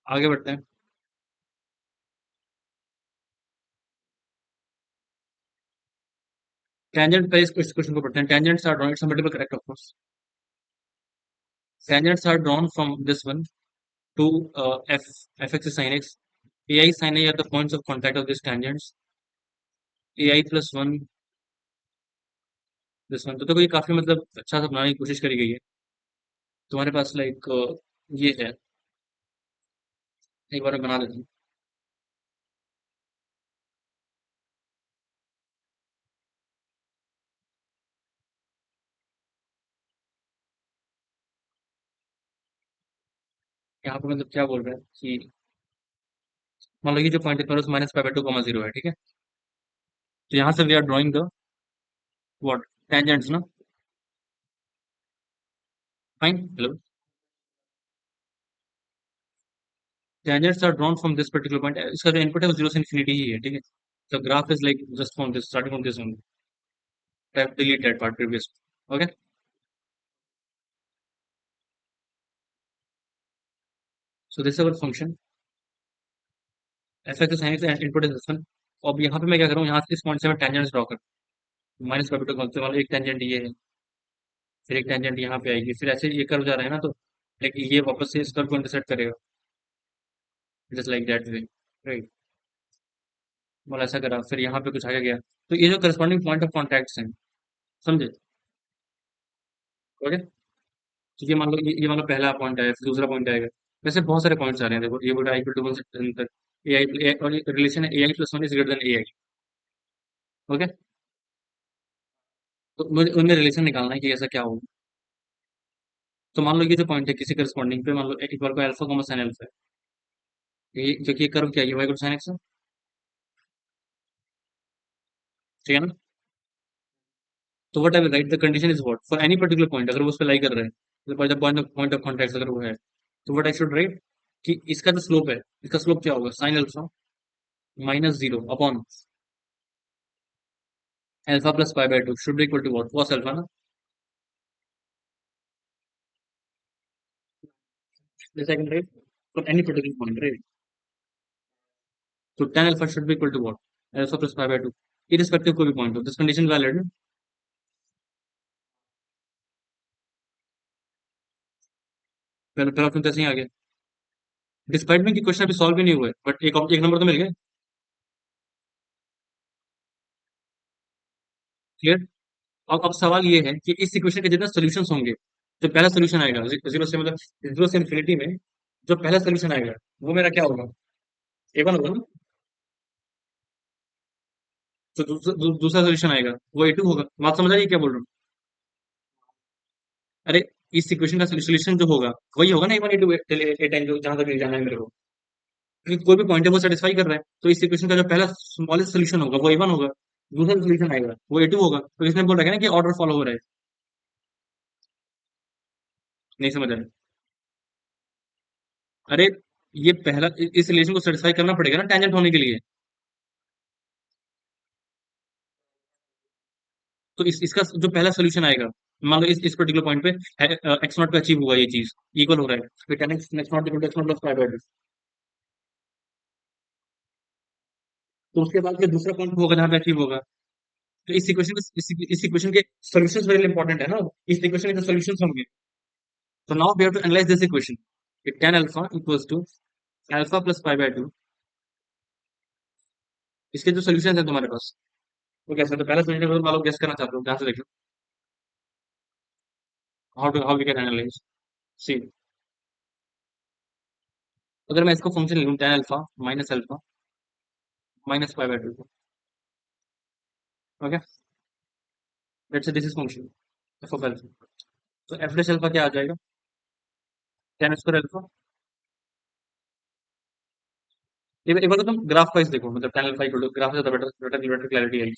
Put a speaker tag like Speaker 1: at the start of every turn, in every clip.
Speaker 1: आगे बढ़ते हैं। टेंजेंट पे इस क्वेश्चन को पढ़ते हैं। Tangents are drawn, it's multiple correct of course. Tangents are drawn from this one to f f x sin x, a i sin a are the points of contact of this tangents, a I plus one this one. तो देखो ये काफी मतलब अच्छा सा बनाने की कोशिश करी गई है। तुम्हारे पास लाइक ये है, एक बार मैं बना देता हूँ। यहाँ पे मतलब क्या बोल रहे हैं कि मान लो ये जो पॉइंट है minus pi by two comma zero है, ठीक है। तो यहाँ से we are drawing the what, tangents ना। Fine, hello. Tangents are drawn from this particular point, इसका जो इनपुट है वो जीरो से इन्फिनिटी ही है, ठीक है। So graph is like just from this, starting from this only. Type delete that part previous. Okay. So this is our function. f(x) sin x and input is this one. अब यहाँ पे मैं क्या करूँ, यहाँ से इस पॉइंट से मैं टेंजेंट ड्रॉ कर, माइनस कैपिटल कौन से वाला, एक टेंजेंट ये है, फिर एक टेंजेंट यहाँ पे आएगी, फिर ऐसे ये कर्व जा रहा है ना, तो लाइक ये वापस से इस कर्व को इंटरसेक्ट करेगा, just like that way, right. मतलब ऐसा करा, फिर यहाँ पे कुछ आगे गया, तो ये जो करस्पॉन्डिंग पॉइंट ऑफ कॉन्टैक्ट्स हैं, समझे। ओके। तो ये मान लो, ये मान लो पहला पॉइंट आया, फिर दूसरा पॉइंट आएगा। वैसे बहुत सारे पॉइंट्स आ रहे हैं, देखो ये बोला आई इक्वल टू तक ए आई, और रिलेशन है A I plus one is greater than A I. Okay. तो मुझे उनमें रिलेशन निकालना है कि ऐसा क्या होगा। तो मान लो ये जो पॉइंट है किसी करस्पॉन्डिंग पे, मान लो इक्वल को अल्फा कॉमा साइन अल्फा है, ये क्योंकि ये कर्व क्या है, वाई साइन एक्स है, ठीक है ना। तो what I will write, the condition is what for any particular point, अगर वो उस पर लाई कर रहा है, for the point of contact अगर वो है, तो व्हाट आई शुड राइट कि इसका जो स्लोप है, इसका स्लोप क्या होगा, sine alpha minus zero upon alpha plus pi by two should be equal to what, cos alpha ना। जैसे I can write for any particular point, right. तो tan alpha should be equal to what, alpha plus pi by two, irrespective कोई भी point हो, this condition valid है। पहले पहला option तो ऐसे ही आ गया, डिस्पाइट में कि क्वेश्चन अभी सॉल्व भी नहीं हुआ है, बट एक नंबर तो मिल गया। क्लियर। अब सवाल ये है कि इस इक्वेशन के जितने सॉल्यूशंस होंगे, जो पहला सॉल्यूशन आएगा जीरो से मतलब जीरो से इन्फिनिटी में, जो पहला सॉल्यूशन आएगा वो मेरा क्या होगा, ए वन होगा ना। जो दूसरा सॉल्यूशन आएगा वो ए टू होगा। बात समझ आ रही है क्या बोल रहा हूँ। अरे इस इक्वेशन का सॉल्यूशन जो होगा वही होगा ना A one A two A ten, जो जहां तक ले जाना है मेरे को, क्योंकि कोई भी पॉइंट है वो सेटिस्फाई कर रहा है, तो इस इक्वेशन का जो पहला स्मॉलेस्ट सॉल्यूशन होगा वो ए वन होगा, दूसरा सॉल्यूशन आएगा वो ए टू होगा, तो इसने बोल रखा है ना कि ऑर्डर फॉलो हो रहा है। नहीं समझ रहा है। अरे ये पहला इस रिलेशन को सेटिस्फाई करना पड़ेगा ना टेंजेंट होने के लिए। तो इसका जो पहला सोल्यूशन आएगा, मान लो इस पर्टिकुलर पॉइंट पे एक्स नॉट पे अचीव हुआ, ये चीज इक्वल हो रहा है, फिर tan x x naught equal to x naught plus five by two. तो उसके बाद फिर दूसरा पॉइंट होगा जहाँ पे अचीव होगा। तो इस इक्वेशन के सॉल्यूशंस वेरी इंपॉर्टेंट है ना, इस इक्वेशन के सॉल्यूशंस होंगे। तो now we have to analyse this equation, tan alpha equals to alpha plus five by two, इसके जो सॉल्यूशंस है तुम्हारे पास वो कैसे, तो पहला सॉल्यूशन मान लो गेस करना चाहते हो, ध्यान से देखो हाउ वी कैन एनालाइज। सी, अगर मैं इसको फंक्शन लिखूं tan alpha minus alpha minus five by to, okay, let's say this is function F of alpha. तो एफ डैश अल्फा क्या आ जाएगा, टेन स्क्वायर अल्फा। एक बार तो तुम ग्राफ वाइज देखो, मतलब tan alpha equal to graph से ज्यादा बेटर बेटर बेटर क्लैरिटी आएगी।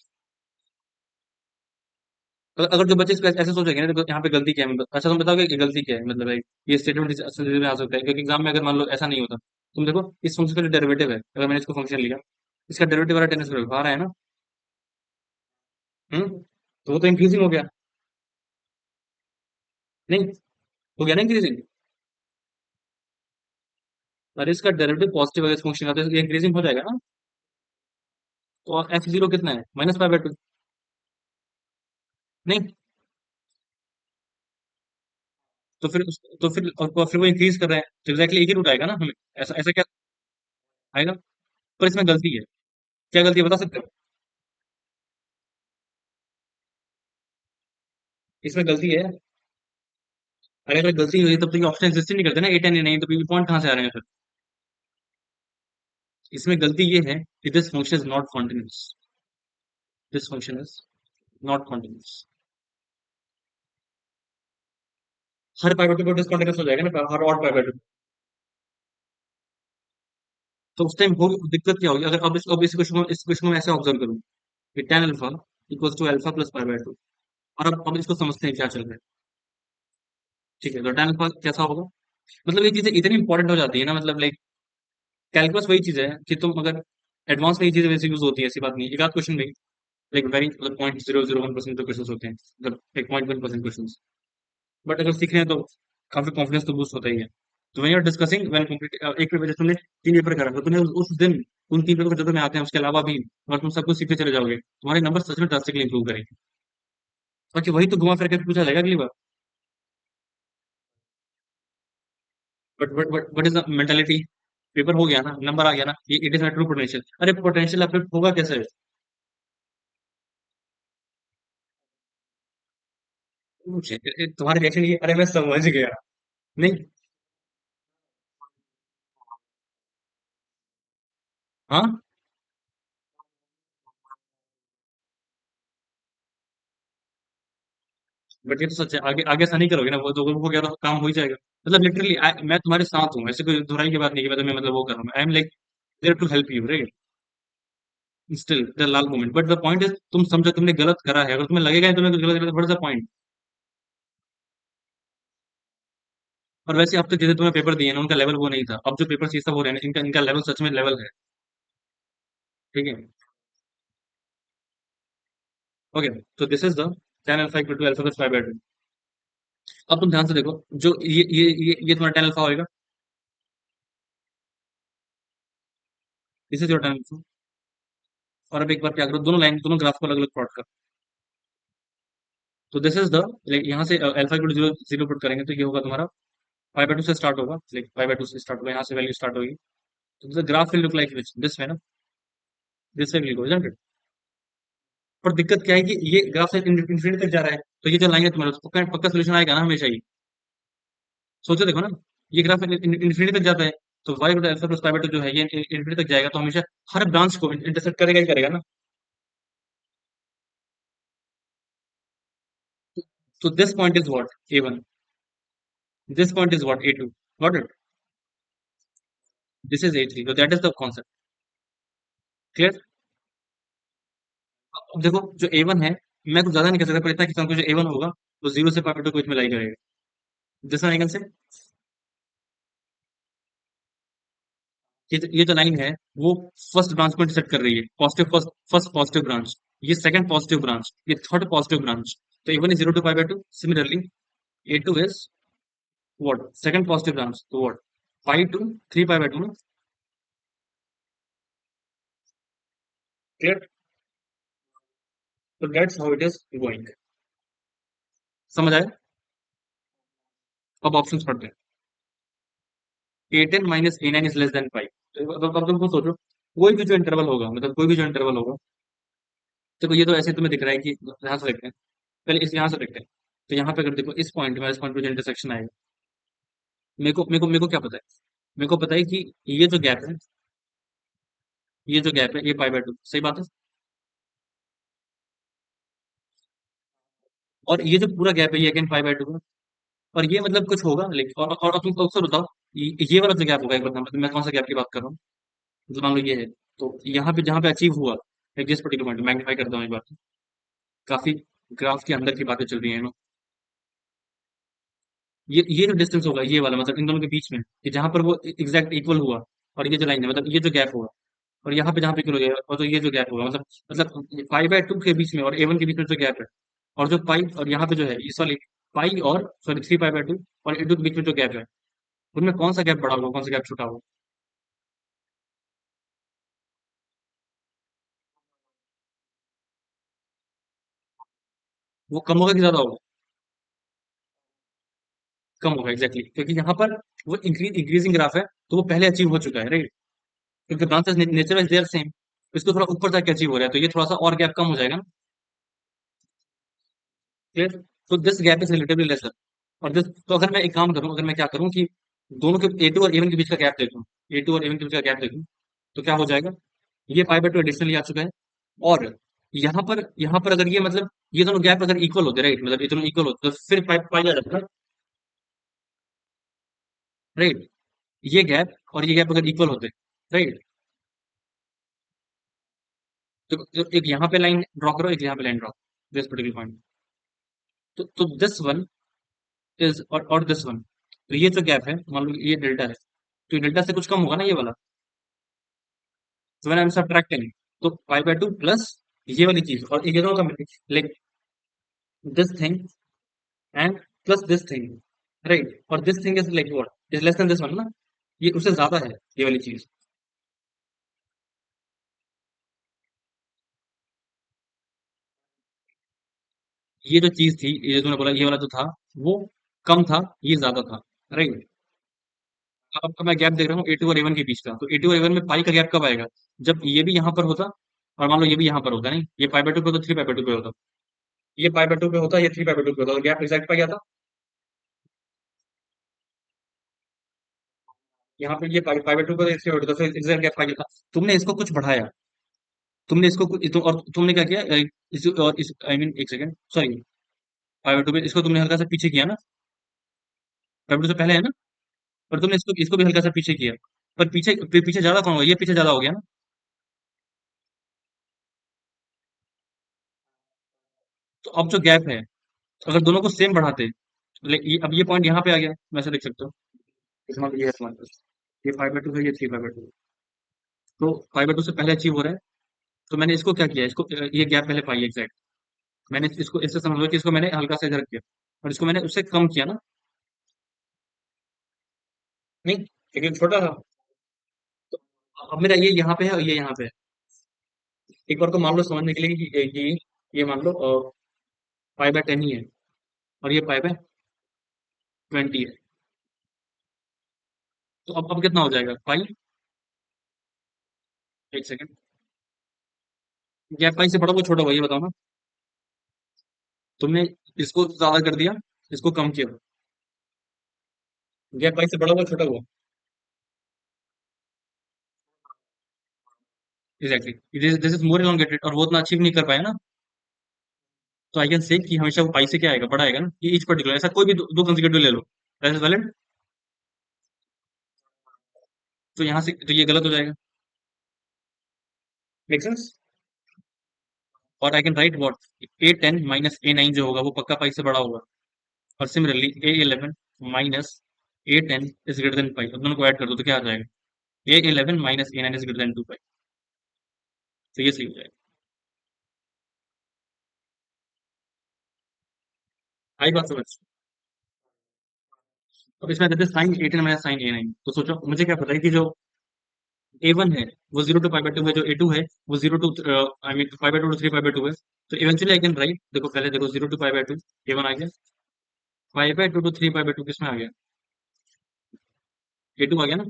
Speaker 1: अगर जो बच्चे इसको ऐसे सोचेंगे ना, तो यहाँ पे गलती क्या है, मतलब अच्छा तुम बताओगे कि गलती क्या है, मतलब भाई ये स्टेटमेंट इस असल में आ सकता है, क्योंकि एग्जाम में अगर मान लो ऐसा नहीं होता, तुम देखो इस फंक्शन का जो डेरिवेटिव है, अगर मैंने इसको फंक्शन लिया, इसका डेरिवेटिव वाला टेन स्क्वायर आ रहा है ना। तो वो तो इंक्रीजिंग हो गया, नहीं हो गया ना इंक्रीजिंग। अरे इसका डेरिवेटिव पॉजिटिव अगर इस फंक्शन का तो ये इंक्रीजिंग हो जाएगा ना। तो एफ जीरो कितना है, -π/2। नहीं, तो फिर वो इंक्रीज कर रहे हैं तो एग्जैक्टली एक ही रूट आएगा ना हमें। ऐसा ऐसा क्या आएगा? पर इसमें गलती है। क्या गलती है बता सकते हो? इसमें गलती है। अगर गलती हुई तब तो ये ऑप्शन एग्जिस्ट ही नहीं करते ना, 8 एंड 9, तो पॉइंट कहाँ से आ रहे हैं फिर? इसमें गलती ये है कि this function is not continuous. This function is not continuous. Her pivot पे डिसकंटिन्यूअस हो जाएगा ना, हर ऑड पाइवट। तो उस टाइम हो दिक्कत क्या होगी अगर इस क्वेश्चन को मैं ऐसे ऑब्जर्व करूँ कि tan alpha equals to alpha plus π/2। और अब इसको समझते हैं क्या चल रहा है। ठीक है, तो tan अल्फा कैसा होगा? मतलब ये चीजें इतनी इंपॉर्टेंट हो जाती है ना, मतलब लाइक कैलकुलस वही चीज है कि तुम अगर एडवांस में ये चीजें वैसे यूज होती है, ऐसी बात नहीं है। एक आध क्वेश्चन में लाइक वेरी मतलब 0.001% तो क्वेश्चन होते हैं, मतलब 1.1% क्वेश्चन। बट अगर सीख रहे हैं तो काफी कॉन्फिडेंस तो बूस्ट होता ही है। तो when you are discussing when complete एक पेपर, जैसे तुमने 3 पेपर करा तो तुम्हें उस दिन उन 3 पेपर जो तुम्हें आते हैं उसके अलावा भी अगर तुम सब कुछ सीखते चले जाओगे, तुम्हारे नंबर सच में ड्रास्टिकली इंप्रूव करेंगे। बाकी वही तो घुमा फिर के पूछा जाएगा अगली बार। But is the mentality? Paper हो गया ना, नंबर आ गया ना, ये it is my true potential. अरे पोटेंशियल अपडेट होगा कैसे? तुम्हारे रिएक्शन ये, अरे मैं समझ गया। नहीं। हाँ, बट ये तो सच है, आगे आगे ऐसा नहीं करोगे ना, वो तो हो गया तो काम हो ही जाएगा। मतलब लिटरली मैं तुम्हारे साथ हूँ, ऐसे कोई दोहराई की बात नहीं कि मैं तुम्हें मतलब वो कर रहा हूँ। I am like there to help you, right? Still the lull moment, but the point is तुम समझो तुमने गलत करा है, अगर तुम्हें लगेगा नहीं तुमने कुछ गलत करा, व्हाट इज द पॉइंट? और वैसे अब तक जैसे तुम्हें पेपर दिए ना उनका लेवल वो नहीं था, अब जो पेपर ये सब हो रहे हैं इनका इनका लेवल सच में लेवल है। ठीक है। ओके, तो this is the tan alpha equal to alpha plus π/2। अब तुम ध्यान से देखो, जो ये तुम्हारा tan अल्फा होएगा। This is your tan alpha. और अब एक बार क्या करो, दोनों लाइन दोनों ग्राफ को अलग अलग प्लॉट करो। तो दिस इज द लाइक यहाँ से alpha equal to zero zero put करेंगे तो ये होगा तुम्हारा π/2 से स्टार्ट होगा, लाइक π/2 से स्टार्ट होगा, यहाँ से वैल्यू स्टार्ट होगी। तो the graph will look like this way ना, this way will go, isn't it? पर दिक्कत क्या है कि ये ग्राफ से इंफिनिटी तक जा रहा है, तो ये जो लाइन है तुम्हारा उसका पक्का पक्का सोल्यूशन आएगा ना हमेशा ही। सोचो देखो ना, ये ग्राफ इंफिनिटी तक जाता है, तो y बटा अल्फा प्लस π/2 जो है ये इंफिनिटी तक जाएगा, तो हमेशा हर ब्रांच को इंटरसेक्ट करेगा ही करेगा ना। तो this point is what a1, this point is what a2, got it? This is a3, तो that is the concept. Clear? अब देखो जो a1 है, मैं कुछ ज्यादा नहीं कह सकता, पर इतना कि जो a1 होगा वो 0 से π/2 को इसमें लाई करेगा। This one I can say, ये जो लाइन है वो फर्स्ट ब्रांच को इंटरसेक्ट कर रही है, positive first first positive branch, ये सेकंड पॉजिटिव ब्रांच, ये थर्ड पॉजिटिव ब्रांच। तो a1 is 0 to π/2, similarly a2 is what, second positive branch, so what, 5 to 3 π/2 ना। क्लियर? तो that's how it is going. समझ आया? अब ऑप्शंस पढ़ते हैं। a10 minus a9 is less then 5। अब तुम खुद सोचो, कोई भी जो इंटरवल होगा, मतलब कोई भी जो इंटरवल होगा, देखो ये तो ऐसे तुम्हें दिख रहा है कि यहाँ से देखते हैं, पहले इस यहाँ से देखते हैं। तो यहाँ पे अगर देखो इस पॉइंट पे जो इंटरसेक्शन आएगा, मेरे को क्या पता है? मेरे को पता है कि ये जो गैप है, ये जो गैप है ये π/2, सही बात है। और ये जो पूरा गैप है ये अगेन π/2 है। और ये मतलब कुछ होगा, लेकिन और तुम अक्सर बताओ, ये वाला जो गैप होगा एक बार मतलब मैं कौन सा गैप की बात कर रहा हूँ? मतलब मान लो ये है, तो यहाँ पे जहाँ पे अचीव हुआ एक जिस पर्टिकुलर पॉइंट, मैग्नीफाई करता हूँ एक बार, काफी ग्राफ के अंदर की बातें चल रही है ना। ये जो डिस्टेंस होगा ये वाला, मतलब इन दोनों के बीच में, कि जहां पर वो एग्जैक्ट इक्वल हुआ, और ये जो लाइन है मतलब ये जो गैप होगा, और यहाँ पे जहाँ पे इक्वल हो गया, और तो ये जो गैप होगा मतलब π/2 के बीच में और a1 के बीच में जो गैप है, और जो पाई और यहाँ पे जो है इस वाली पाई और सॉरी 3 π/2 और a2 के बीच में जो गैप है, उनमें कौन सा गैप बड़ा होगा कौन सा गैप छोटा होगा? वो कम होगा कि ज्यादा होगा? कम होगा, एग्जैक्टली, क्योंकि यहाँ पर वो इंक्रीजिंग ग्राफ है, तो वो पहले अचीव हो चुका है, राइट? क्योंकि branches nature is there same, इसको थोड़ा ऊपर जाके अचीव हो रहा है, तो ये थोड़ा सा और गैप कम हो जाएगा ना। क्लियर? तो this gap is relatively laser. और दिस, तो अगर मैं एक काम करूं, अगर मैं क्या करूं कि दोनों के A2 और A1 के बीच का गैप देखूं, A2 और A1 के बीच का गैप देखूं, तो क्या हो जाएगा? ये पाई बाय टू एडिशनली आ चुका है। और यहाँ पर अगर ये मतलब ये दोनों गैप अगर इक्वल होते, राइट, मतलब ये दोनों इक्वल होते, तो फिर पाई पाई आ जाता है, राइट? ये गैप और ये गैप अगर इक्वल होते, राइट, तो एक यहाँ पे लाइन ड्रॉ करो, एक यहाँ पे line draw, this particular point. तो दिस वन इज, और दिस वन, तो ये जो गैप है, मान लो ये डेल्टा है, तो ये डेल्टा से कुछ कम होगा ना, ये वाला। तो व्हेन आई एम सबट्रैक्टिंग, तो पाई बाय टू प्लस ये वाली चीज, और ये दोनों का like this thing and plus this thing, right? और this thing is like what is less than this one ना, ये उससे ज्यादा है, ये वाली चीज। ये जो चीज थी, ये जो तूने बोला, ये वाला जो था, वो कम था, ये ज्यादा था, राइट? अब आपका मैं गैप देख रहा हूँ A2 और A1 के बीच का, तो A2 और A1 में पाई का गैप कब आएगा? जब ये भी यहाँ पर होता, और मान लो ये भी यहाँ पर होता, नहीं, ये पाई बाय टू पे होता, 3 पाई बाय 2 पे होता, ये पाई बाय टू पे होता, ये 3 पाई बाय 2 पे होता, तो गैप एग्जैक्ट पाई आता। यहाँ पे ये पाई पाई बाय 2 पे, 3 बाय 2, तो फिर एग्जैक्ट गैप पाई आता। तुमने इसको कुछ बढ़ाया, तुमने इसको और तुमने क्या किया, इस आई मीन एक सेकंड, सॉरी, पाई बाय 2 पे इसको तुमने हल्का सा पीछे किया ना, पाई बाय 2 से पहले है ना, पर तुमने इसको इसको भी हल्का सा पीछे किया, पर पीछे पीछे ज्यादा कौन होगा? ये पीछे ज्यादा हो गया ना। तो अब जो गैप है, अगर दोनों को सेम बढ़ाते, अब ये पॉइंट यहाँ पे आ गया, वैसे देख सकते हो, इसमें ये है तुम्हारे पास, ये 5/2 है, ये 3/2, तो 5/2 से पहले अचीव हो रहा है। तो मैंने इसको क्या किया, इसको ये गैप पहले पाई एग्जैक्ट, मैंने इसको इससे समझ लो कि इसको मैंने हल्का सा इधर किया, और इसको मैंने उससे कम किया ना, नहीं, लेकिन छोटा था। तो अब मेरा ये यहाँ पे है और ये यहाँ पे है। एक बार तो मान लो समझने के लिए कि ये मान लो पाई बाय 10 ही है, और ये पाई बाय 20 है। तो अब कितना हो जाएगा पाई? एक सेकंड, गैप पाई से बड़ा को छोटा हुआ, ये बताओ ना। तुमने इसको ज्यादा कर दिया, इसको कम किया, गैप पाई से बड़ा हुआ छोटा हुआ, exactly, this is more elongated, और वो उतना अचीव नहीं कर पाया ना। तो आई कैन से कि हमेशा वो पाई से क्या आएगा, बड़ा आएगा ना, ये ईच पर्टिकुलर, ऐसा कोई भी दो कंसेक्यूटिव ले लो, दैट इज वैलिड। तो यहाँ से तो ये गलत हो जाएगा, मेक सेंस? और आई can right what, A10 - A9 जो होगा वो पक्का पाई से बड़ा होगा, और similarly A11 - A10 is greater than pi, तो दोनों को ऐड कर दो तो क्या आ जाएगा? A11 - A9 is greater then 2 पाई। तो ये सही हो जाएगा। आई बात समझ? अब इसमें देते साइन A10 - साइन A9, तो सोचो मुझे क्या पता है कि जो A1 है वो 0 to π/2 है, जो A2 है वो 0 to आई मीन π/2 to 3 π/2 है। तो इवेंचुअली आई कैन राइट, देखो पहले देखो, 0 to π/2 A1 आ गया, 5/2 to 3/2 किसमें आ गया? A2 आ गया ना।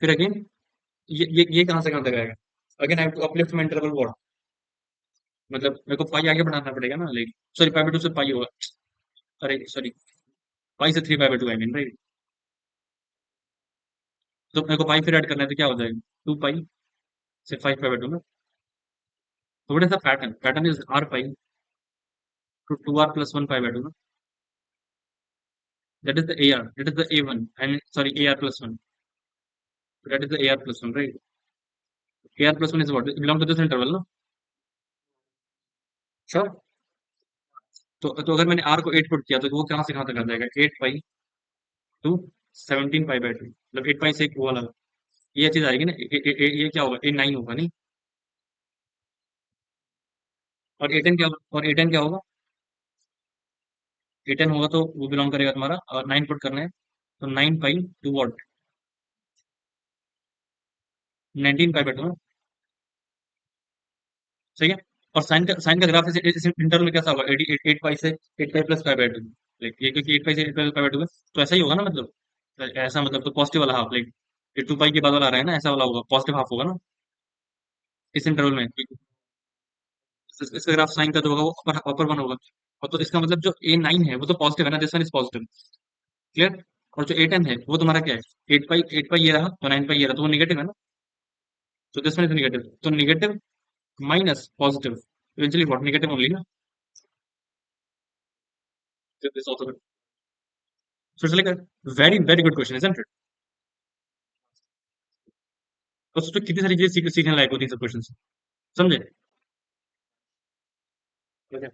Speaker 1: फिर अगेन ये कहाँ से कहाँ तक आएगा? Again I have to uplift my interval what, मतलब मेरे को पाई आगे बढ़ाना पड़ेगा ना, लाइक सॉरी, π/2 से पाई होगा, अरे सॉरी, पाई से 3/2 आई मीन, राइट? तो मेरे को पाई फिर ऐड करना है, तो क्या हो जाएगा? 2 पाई से 5/2 ना। थोड़ा सा pattern is R pi to 2R plus 1 π/2 ना, that is the AR, that is the A1, I mean sorry, AR plus 1, that is the AR plus 1, right? AR plus 1 is what? It belong to this interval, no? Sure. तो अगर मैंने R को 8 put किया, तो वो कहाँ से कहाँ तक आ जाएगा? 8 पाई टू 17 π/2, मतलब 8 पाई से एक वो वाला, ये चीज आएगी ना, ये क्या होगा? A9 होगा, नहीं? और A10 क्या होगा? और A10 क्या होगा? A10 होगा तो वो बिलोंग करेगा तुम्हारा, और 9 पुट करना है, तो 9 पाई टू वॉट? 19 π/2 ना, सही है? और साइन का ग्राफ इस इंटरवल में कैसा होगा? 8 पाई से 8 pi plus pi bye 2। Like ये क्योंकि 8 पाई से 8 पाई पाई बाय 2 है, तो ऐसा ही होगा ना मतलब। ऐसा मतलब तो पॉजिटिव वाला हाफ, लाइक ये 2 पाई के बाद वाला आ रहा है ना, ऐसा वाला होगा, पॉजिटिव हाफ होगा ना इस इंटरवल में। इसका ग्राफ साइन का जो होगा वो अपर वन होगा। और तो इसका मतलब जो A9 है वो तो पॉजिटिव है ना, this one is positive. Clear. और जो A10 है वो तुम्हारा क्या है? 8 पाई ये रहा, तो 9 पाई ये रहा, तो वो निगेटिव है ना। तो दिस वन इज निगेटिव, तो negative minus positive eventually what? Negative only ना। This also. So it's like a very very good question, isn't it? तो उसमें कितनी सारी चीजें सीखने लायक होती है सब क्वेश्चन। समझे? ओके।